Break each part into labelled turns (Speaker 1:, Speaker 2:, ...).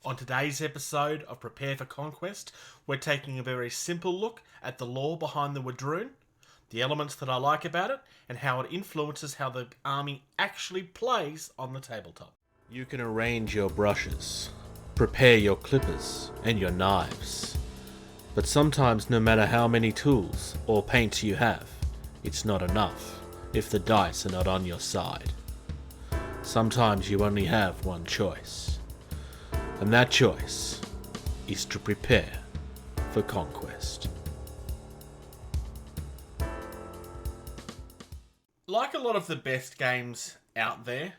Speaker 1: On today's episode of Prepare for Conquest, we're taking a very simple look at the lore behind the Wadroon, the elements that I like about it, and how it influences how the army actually plays on the tabletop.
Speaker 2: You can arrange your brushes, prepare your clippers and your knives, but sometimes no matter how many tools or paints you have, it's not enough if the dice are not on your side. Sometimes you only have one choice, and that choice is to prepare for conquest.
Speaker 1: Like a lot of the best games out there,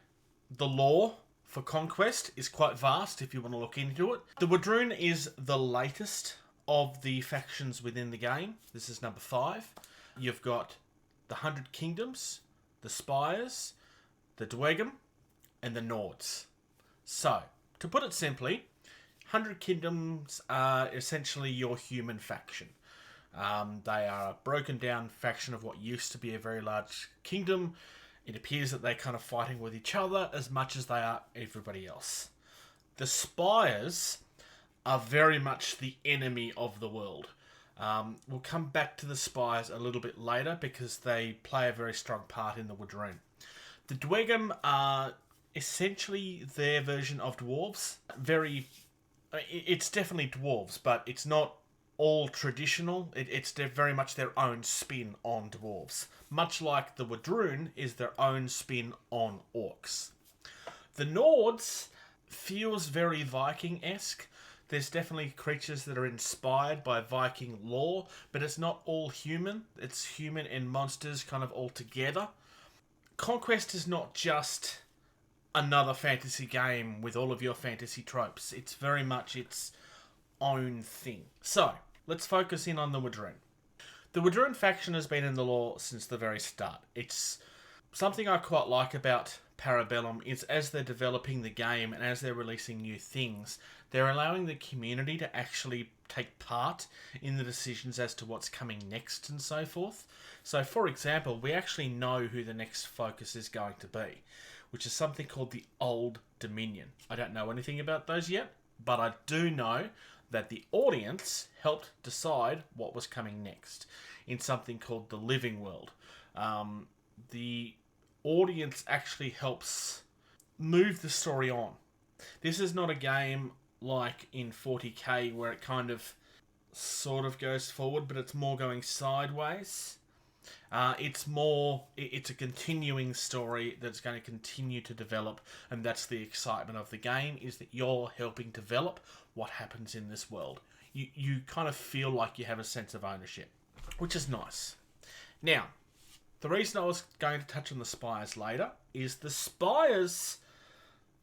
Speaker 1: the lore for Conquest is quite vast if you want to look into it. The Wadroon is the latest of the factions within the game. This is number 5. You've got the 100 Kingdoms, the Spires, the Dweghom, and the Nords. So, to put it simply, 100 Kingdoms are essentially your human faction. They are a broken down faction of what used to be a very large kingdom. It appears that they're kind of fighting with each other as much as they are everybody else. The Spires are very much the enemy of the world. We'll come back to the Spires a little bit later because they play a very strong part in the Wadroon. The Dweghom are essentially their version of dwarves. It's definitely dwarves, but it's not all traditional. It's very much their own spin on dwarves. Much like the Wadroon is their own spin on orcs. The Nords feels very Viking-esque. There's definitely creatures that are inspired by Viking lore, but it's not all human. It's human and monsters kind of all together. Conquest is not just another fantasy game with all of your fantasy tropes. It's very much its own thing. So, let's focus in on the Wadroon. The Wadroon faction has been in the lore since the very start. It's something I quite like about Parabellum is as they're developing the game and as they're releasing new things, they're allowing the community to actually take part in the decisions as to what's coming next and so forth. So, for example, we actually know who the next focus is going to be, which is something called the Old Dominion. I don't know anything about those yet, but I do know that the audience helped decide what was coming next in something called the Living World. The audience actually helps move the story on. This is not a game like in 40k where it kind of sort of goes forward, but it's more going sideways. It's a continuing story that's going to continue to develop, and that's the excitement of the game, is that you're helping develop what happens in this world. You kind of feel like you have a sense of ownership, which is nice. Now, the reason I was going to touch on the Spires later is the Spires,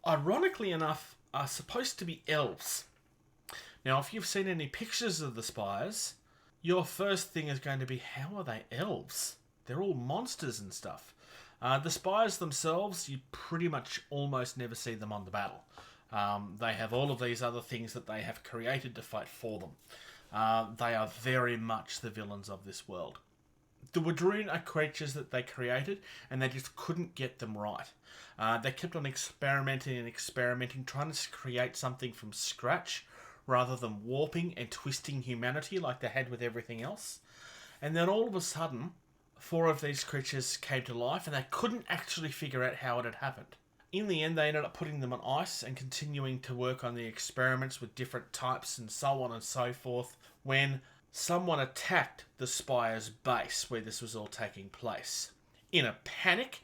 Speaker 1: ironically enough, are supposed to be elves. Now, if you've seen any pictures of the Spires, your first thing is going to be, how are they elves? They're all monsters and stuff. The Spires themselves, you pretty much almost never see them on the battle. They have all of these other things that they have created to fight for them. They are very much the villains of this world. The Wadroon are creatures that they created, and they just couldn't get them right. They kept on experimenting, trying to create something from scratch, rather than warping and twisting humanity like they had with everything else. And then all of a sudden, 4 of these creatures came to life, and they couldn't actually figure out how it had happened. In the end, they ended up putting them on ice and continuing to work on the experiments with different types and so on and so forth, when someone attacked the Spire's base where this was all taking place. In a panic,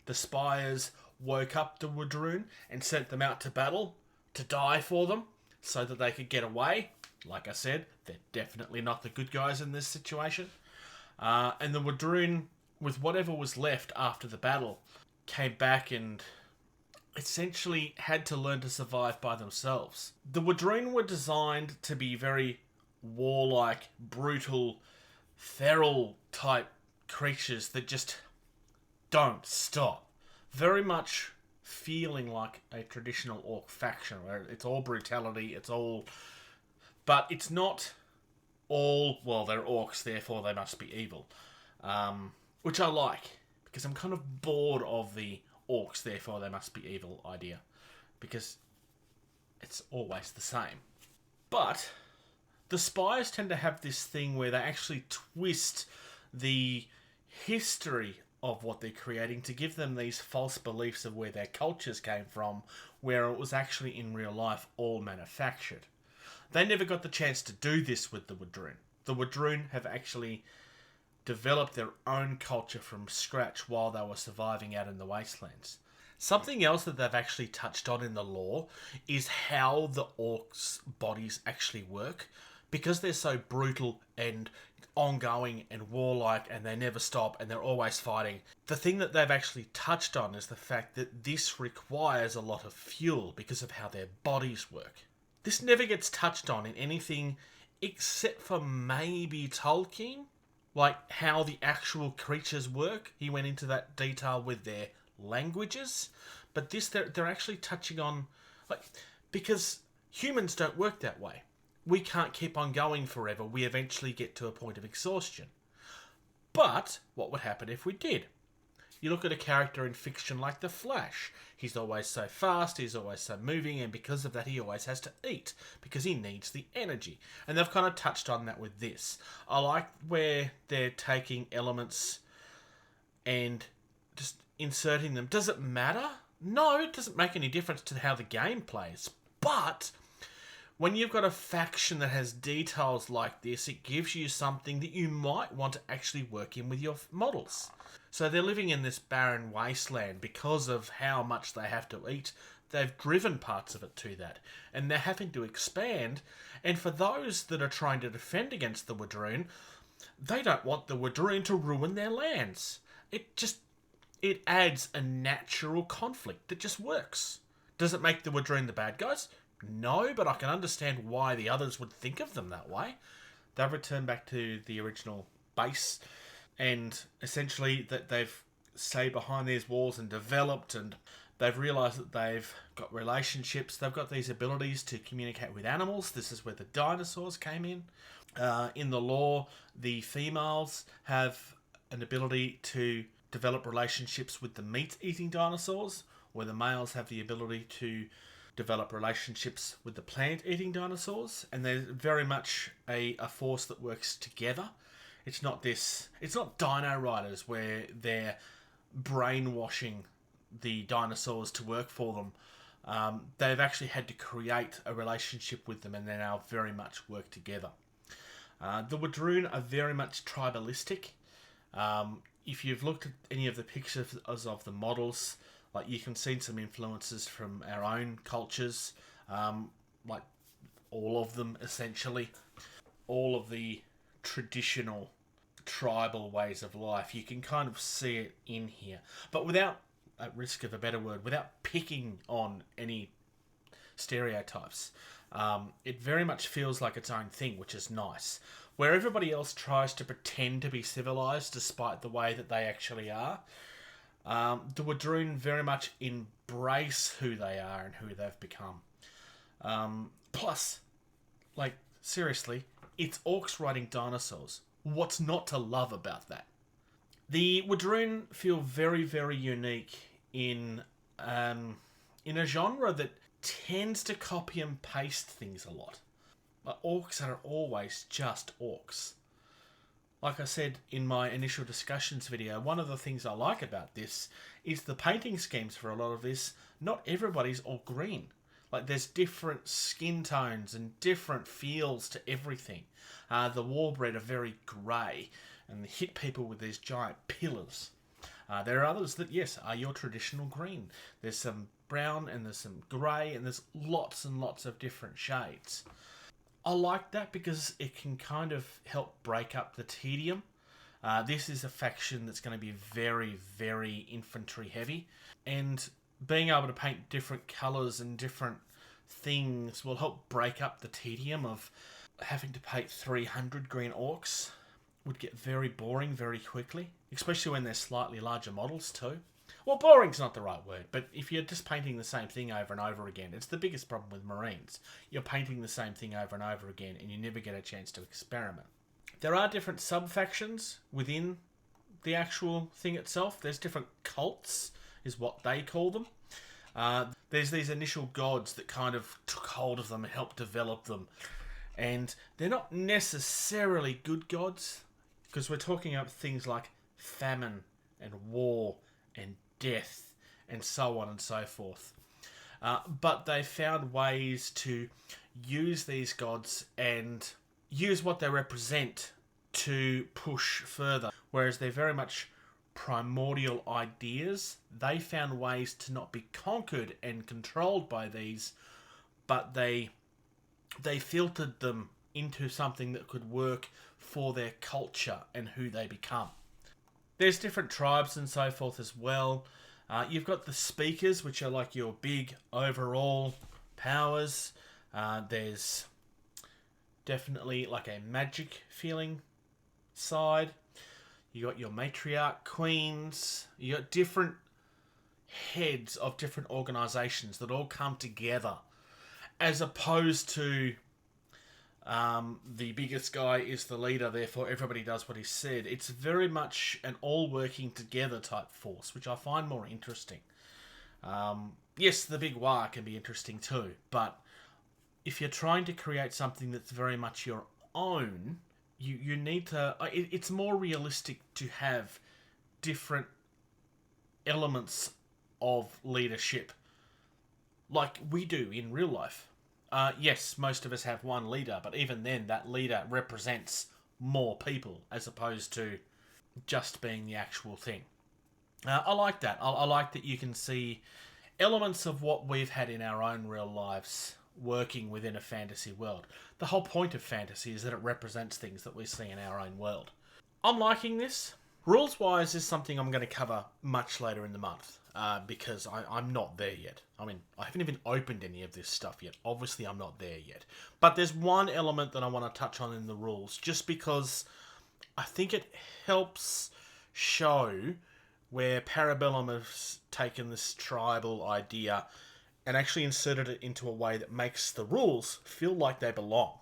Speaker 1: the Spires woke up the Wadroon and sent them out to battle to die for them, so that they could get away. Like I said, they're definitely not the good guys in this situation. And the Wadroon, with whatever was left after the battle, came back and essentially had to learn to survive by themselves. The Wadroon were designed to be very warlike, brutal, feral type creatures that just don't stop. Very much feeling like a traditional orc faction where it's all brutality, but it's not all, well, they're orcs, therefore they must be evil. Which I like, because I'm kind of bored of the orcs, therefore they must be evil idea. Because it's always the same. But the spies tend to have this thing where they actually twist the history of what they're creating to give them these false beliefs of where their cultures came from, where it was actually in real life all manufactured. They never got the chance to do this with the Wadroon. The Wadroon have actually developed their own culture from scratch while they were surviving out in the wastelands. Something else that they've actually touched on in the lore is how the orcs' bodies actually work. Because they're so brutal and ongoing and warlike and they never stop and they're always fighting, the thing that they've actually touched on is the fact that this requires a lot of fuel because of how their bodies work. This never gets touched on in anything except for maybe Tolkien, like how the actual creatures work. He went into that detail with their languages, but this they're actually touching on, like, because humans don't work that way. We can't keep on going forever. We eventually get to a point of exhaustion. But what would happen if we did? You look at a character in fiction like the Flash. He's always so fast, he's always so moving, and because of that he always has to eat, because he needs the energy. And they've kind of touched on that with this. I like where they're taking elements and just inserting them. Does it matter? No, it doesn't make any difference to how the game plays. But when you've got a faction that has details like this, it gives you something that you might want to actually work in with your models. So they're living in this barren wasteland because of how much they have to eat. They've driven parts of it to that, and they're having to expand. And for those that are trying to defend against the Wadroon, they don't want the Wadroon to ruin their lands. It adds a natural conflict that just works. Does it make the Wadroon the bad guys? No, but I can understand why the others would think of them that way. They've returned back to the original base, and essentially that they've stayed behind these walls and developed, and they've realised that they've got relationships. They've got these abilities to communicate with animals. This is where the dinosaurs came in. In the lore, the females have an ability to develop relationships with the meat-eating dinosaurs, where the males have the ability to develop relationships with the plant-eating dinosaurs, and they're very much a force that works together. It's not Dino Riders where they're brainwashing the dinosaurs to work for them. They've actually had to create a relationship with them, and they now very much work together. The Wadroon are very much tribalistic. If you've looked at any of the pictures of the models, like, you can see some influences from our own cultures, like all of them essentially. All of the traditional tribal ways of life, you can kind of see it in here. But without, at risk of a better word, without picking on any stereotypes. It very much feels like its own thing, which is nice. Where everybody else tries to pretend to be civilized despite the way that they actually are, the Wadroon very much embrace who they are and who they've become. Plus, like, seriously, it's orcs riding dinosaurs. What's not to love about that? The Wadroon feel very, very unique in a genre that tends to copy and paste things a lot. Like, orcs are always just orcs. Like I said in my initial discussions video, one of the things I like about this is the painting schemes for a lot of this. Not everybody's all green. Like, there's different skin tones and different feels to everything. The Warbred are very grey, and they hit people with these giant pillars. There are others that, yes, are your traditional green. There's some brown and there's some grey, and there's lots and lots of different shades. I like that because it can kind of help break up the tedium. This is a faction that's going to be very, very infantry heavy, and being able to paint different colours and different things will help break up the tedium of having to paint 300 green orcs. Would get very boring very quickly, especially when they're slightly larger models too. Well, boring's not the right word, but if you're just painting the same thing over and over again, it's the biggest problem with Marines. You're painting the same thing over and over again, and you never get a chance to experiment. There are different sub-factions within the actual thing itself. There's different cults, is what they call them. There's these initial gods that kind of took hold of them and helped develop them. And they're not necessarily good gods, because we're talking about things like famine and war and death and so on and so forth. But they found ways to use these gods and use what they represent to push further. Whereas they're very much primordial ideas, they found ways to not be conquered and controlled by these, but they filtered them into something that could work for their culture and who they become. There's different tribes and so forth as well. You've got the speakers, which are like your big overall powers. There's definitely like a magic feeling side. You got your matriarch queens. You got different heads of different organizations that all come together, as opposed to the biggest guy is the leader, therefore everybody does what he said. It's very much an all working together type force, which I find more interesting. Yes, the big war can be interesting too, but if you're trying to create something that's very much your own, you need to... It's more realistic to have different elements of leadership like we do in real life. Yes, most of us have one leader, but even then, that leader represents more people as opposed to just being the actual thing. I like that. I like that you can see elements of what we've had in our own real lives working within a fantasy world. The whole point of fantasy is that it represents things that we see in our own world. I'm liking this. Rules-wise is something I'm going to cover much later in the month. Because I'm not there yet. I mean, I haven't even opened any of this stuff yet. Obviously, I'm not there yet. But there's one element that I want to touch on in the rules, just because I think it helps show where Parabellum has taken this tribal idea and actually inserted it into a way that makes the rules feel like they belong.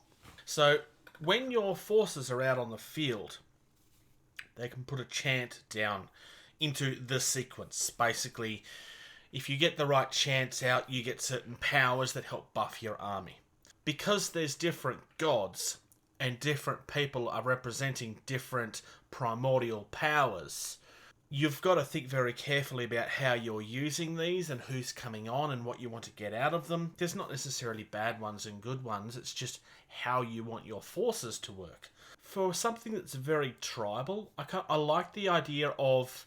Speaker 1: So, when your forces are out on the field, they can put a chant down into the sequence. Basically, if you get the right chants out, you get certain powers that help buff your army. Because there's different gods, and different people are representing different primordial powers, you've got to think very carefully about how you're using these and who's coming on and what you want to get out of them. There's not necessarily bad ones and good ones, it's just how you want your forces to work. For something that's very tribal, I like the idea of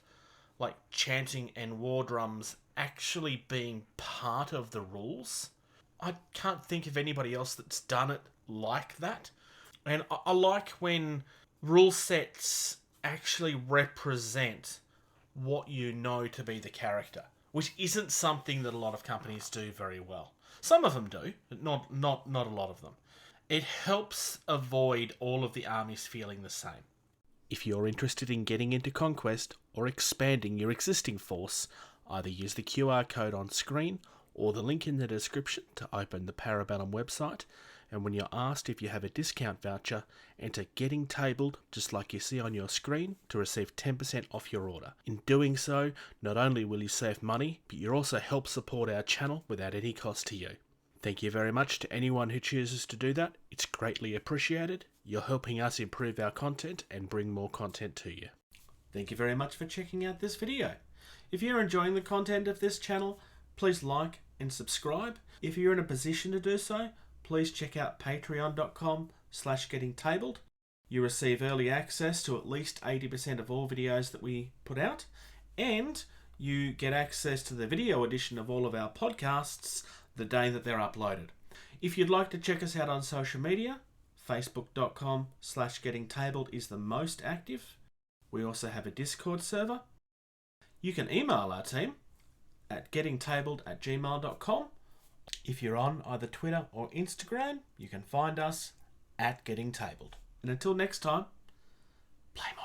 Speaker 1: like chanting and war drums actually being part of the rules. I can't think of anybody else that's done it like that. And I like when rule sets actually represent what you know to be the character, which isn't something that a lot of companies do very well. Some of them do, but not a lot of them. It helps avoid all of the armies feeling the same. If you're interested in getting into Conquest or expanding your existing force, either use the QR code on screen or the link in the description to open the Parabellum website, and when you're asked if you have a discount voucher, enter Getting Tabled just like you see on your screen to receive 10% off your order. In doing so, not only will you save money, but you also help support our channel without any cost to you. Thank you very much to anyone who chooses to do that. It's greatly appreciated. You're helping us improve our content and bring more content to you. Thank you very much for checking out this video. If you're enjoying the content of this channel, please like and subscribe. If you're in a position to do so, please check out patreon.com/gettingtabled. You receive early access to at least 80% of all videos that we put out, and you get access to the video edition of all of our podcasts the day that they're uploaded. If you'd like to check us out on social media, facebook.com/gettingtabled is the most active. We also have a Discord server. You can email our team at gettingtabled@gmail.com. If you're on either Twitter or Instagram, you can find us at gettingtabled. And until next time, play more.